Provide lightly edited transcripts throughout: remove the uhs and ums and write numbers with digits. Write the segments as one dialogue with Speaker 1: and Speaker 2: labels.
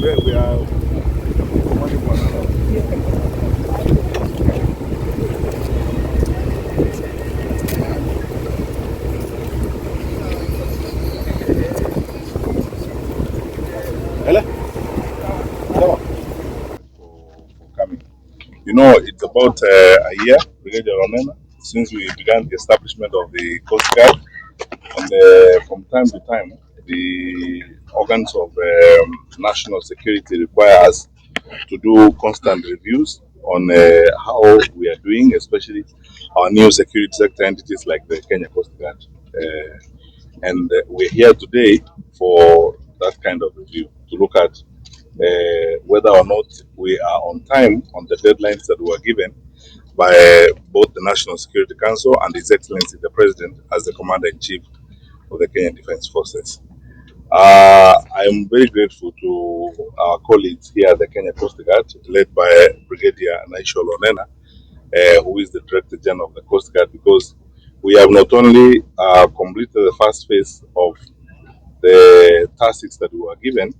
Speaker 1: we are money for another. Hello? For coming. You know, it's about a year, Brigadier Onena, since we began the establishment of the Coast Guard. And from time to time, the organs of national security require us to do constant reviews on how we are doing, especially our new security sector entities like the Kenya Coast Guard. And we're here today for that kind of review, to look at whether or not we are on time on the deadlines that were given by both the National Security Council and His Excellency the President as the Commander-in-Chief of the Kenyan Defence Forces. I am very grateful to our colleagues here at the Kenya Coast Guard, led by Brigadier Naishol Onena, who is the Director General of the Coast Guard, because we have not only completed the first phase of the tasks that we were given,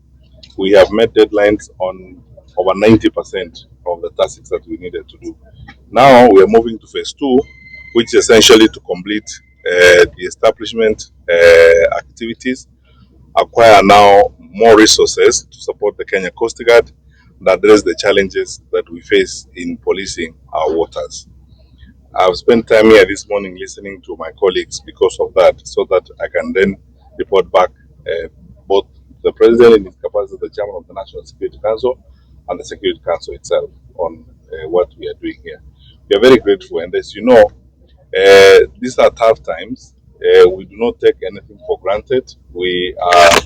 Speaker 1: we have met deadlines on over 90% of the tasks that we needed to do. Now we are moving to phase 2, which is essentially to complete the establishment activities, acquire now more resources to support the Kenya Coast Guard and address the challenges that we face in policing our waters. I've spent time here this morning listening to my colleagues because of that, so that I can then report back both the President in his capacity as the Chairman of the National Security Council and the Security Council itself on what we are doing here. We are very grateful, and as you know, these are tough times. We do not take anything for granted. We are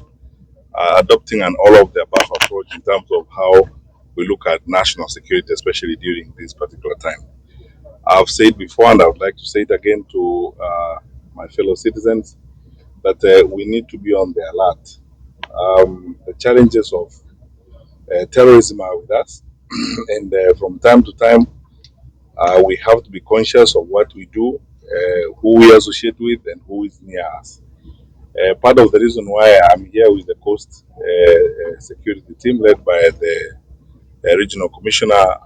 Speaker 1: adopting an all-of-the-above approach in terms of how we look at national security, especially during this particular time. I've said before, and I would like to say it again to my fellow citizens, that we need to be on the alert. The challenges of terrorism are with us, and from time to time, we have to be conscious of what we do, who we associate with, and who is near us. Part of the reason why I'm here with the Coast Security team led by the Regional Commissioner,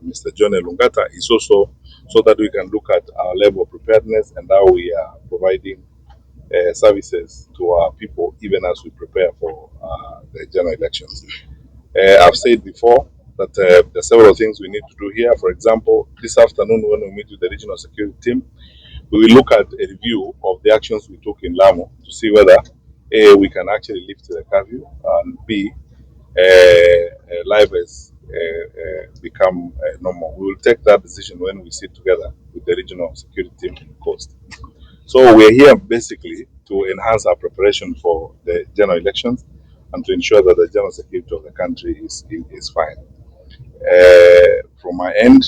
Speaker 1: Mr. John Elungata, is also so that we can look at our level of preparedness and how we are providing services to our people, even as we prepare for the general elections. I've said before that there are several things we need to do here. For example, this afternoon when we meet with the Regional Security team, we will look at a review of the actions we took in Lamu to see whether A, we can actually lift the curfew, and B, life has become normal. We will take that decision when we sit together with the regional security team in the coast. So we're here basically to enhance our preparation for the general elections and to ensure that the general security of the country is fine. From my end,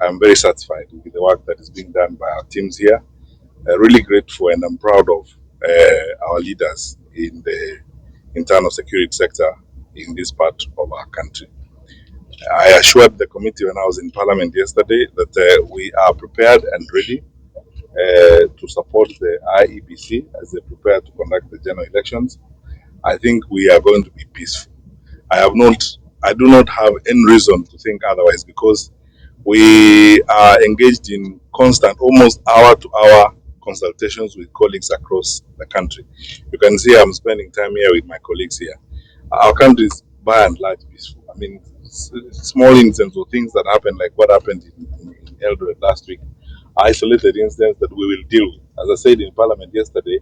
Speaker 1: I'm very satisfied with the work that is being done by our teams here. Really grateful, and I'm proud of our leaders in the internal security sector in this part of our country. I assured the committee when I was in Parliament yesterday that we are prepared and ready to support the IEBC as they prepare to conduct the general elections. I think we are going to be peaceful. I do not have any reason to think otherwise, because we are engaged in constant, almost hour-to-hour consultations with colleagues across the country. You can see I'm spending time here with my colleagues here. Our country is by and large peaceful. I mean, small incidents or things that happen, like what happened in Eldoret last week, isolated incidents that we will deal with. As I said in Parliament yesterday,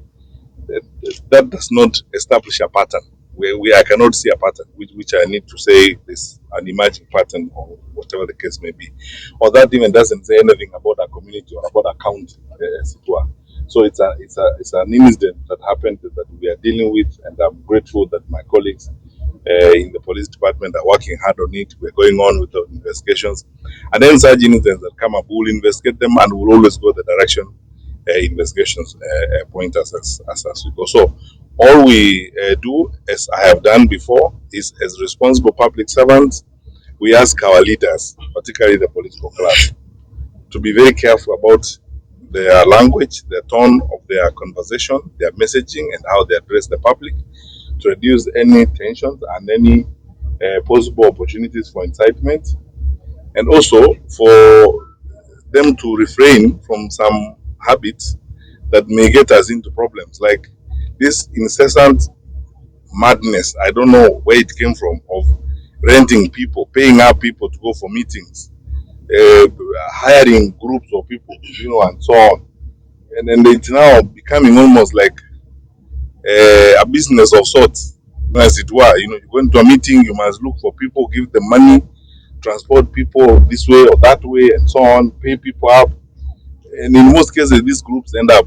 Speaker 1: that does not establish a pattern. I cannot see a pattern, which I need to say is an emerging pattern, or whatever the case may be. Or that even doesn't say anything about a community or about a county, as it were. So it's an incident that happened that we are dealing with, and I'm grateful that my colleagues in the police department are working hard on it. We're going on with the investigations, and then such incidents that come up, we'll investigate them, and we'll always go the direction investigations point us as we go. So all we do, as I have done before, is as responsible public servants, we ask our leaders, particularly the political class, to be very careful about their language, the tone of their conversation, their messaging, and how they address the public, to reduce any tensions and any possible opportunities for incitement, and also for them to refrain from some habits that may get us into problems, like this incessant madness. I don't know where it came from, of renting people, paying up people to go for meetings, hiring groups of people, and so on. And then it's now becoming almost like a business of sorts, as it were. You go into a meeting, you must look for people, give them money, transport people this way or that way, and so on, pay people up. And in most cases, these groups end up,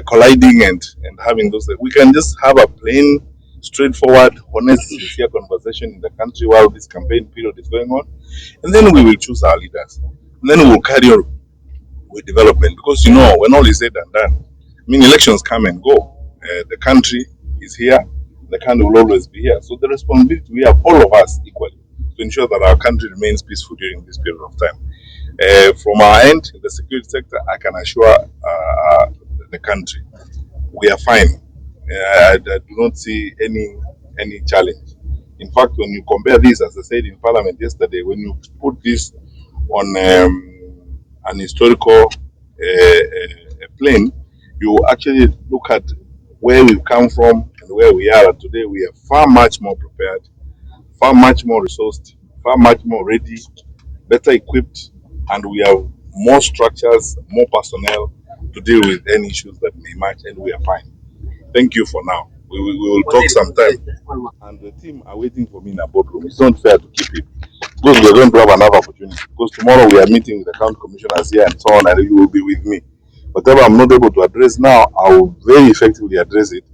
Speaker 1: colliding and having those. We can just have a plain, straightforward, honest, sincere conversation in the country while this campaign period is going on, and then we will choose our leaders. And then we will carry on with development, because when all is said and done, elections come and go. The country is here. The country will always be here. So the responsibility we have, all of us equally, to ensure that our country remains peaceful during this period of time. From our end, in the security sector, I can assure the country we are fine. I do not see any challenge. In fact, when you compare this, as I said in Parliament yesterday, when you put this on an historical plane, you actually look at where we've come from and where we are today. We are far much more prepared, far much more resourced, far much more ready, better equipped, and we have more structures, more personnel to deal with any issues that may emerge, and we are fine. Thank you for now. We will talk sometime. And the team are waiting for me in a boardroom. It's not fair to keep it, because we're going to have another opportunity. Because tomorrow we are meeting with the county commissioners here and so on, and you will be with me. Whatever I'm not able to address now, I will very effectively address it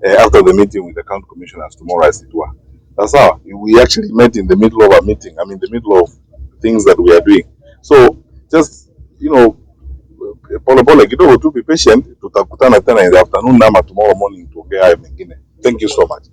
Speaker 1: after the meeting with the county commissioners tomorrow, as it were. That's how we actually met in the middle of a meeting. I'm in the middle of things that we are doing. So just pole pole kidogo tu, be patient. Tutakutana tena in the afternoon nama tomorrow morning tuongea hayo mengine. Thank you so much.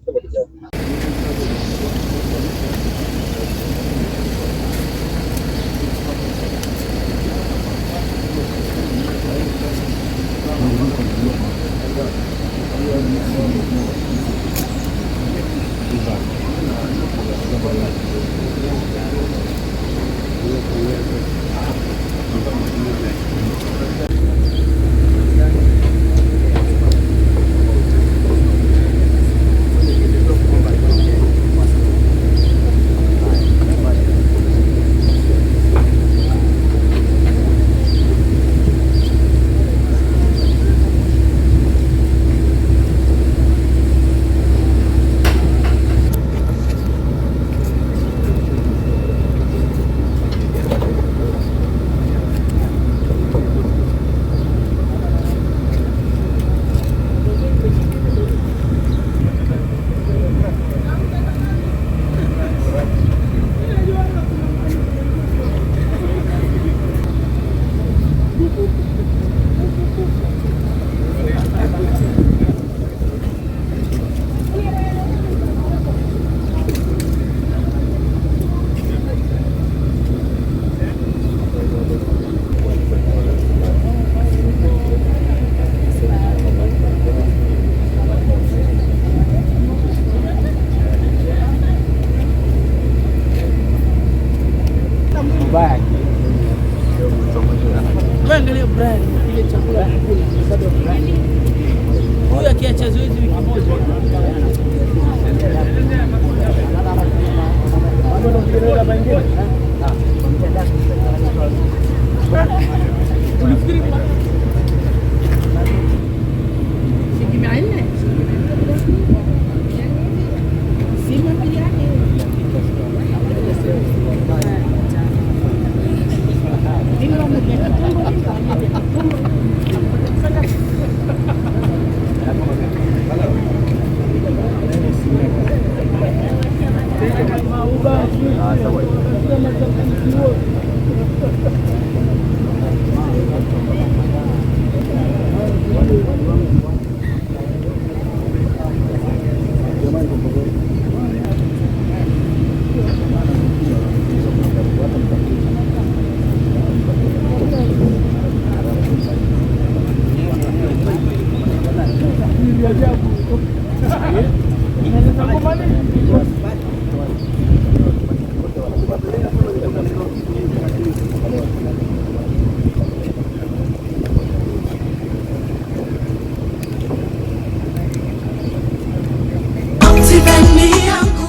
Speaker 2: Huyu akiacha zoezi wiki moja.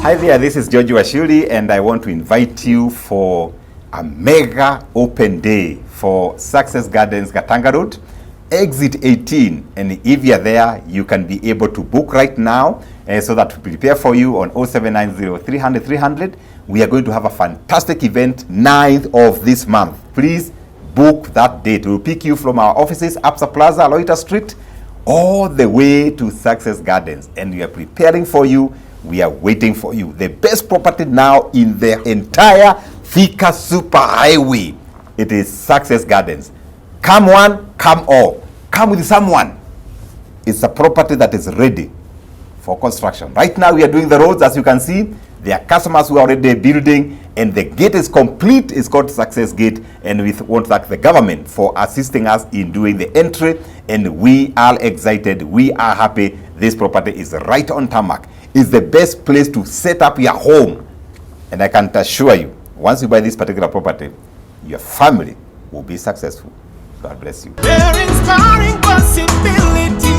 Speaker 3: Hi there, this is George Washuli, and I want to invite you for a mega open day for Success Gardens, Gatanga Road, exit 18. And if you're there, you can be able to book right now so that we prepare for you on 0790 300 300. We are going to have a fantastic event 9th of this month. Please book that date. We'll pick you from our offices, Absa Plaza, Aloita Street, all the way to Success Gardens. And we are preparing for you. We are waiting for you. The best property now in the entire Thika Super Highway. It is Success Gardens. Come one, come all. Come with someone. It's a property that is ready for construction. Right now we are doing the roads, as you can see. There are customers who are already building, and the gate is complete. It's called Success Gate, and we want to thank the government for assisting us in doing the entry, and we are excited. We are happy. This property is right on tarmac. It's the best place to set up your home, and I can assure you, once you buy this particular property, your family will be successful. God bless you.
Speaker 4: They're inspiring possibilities.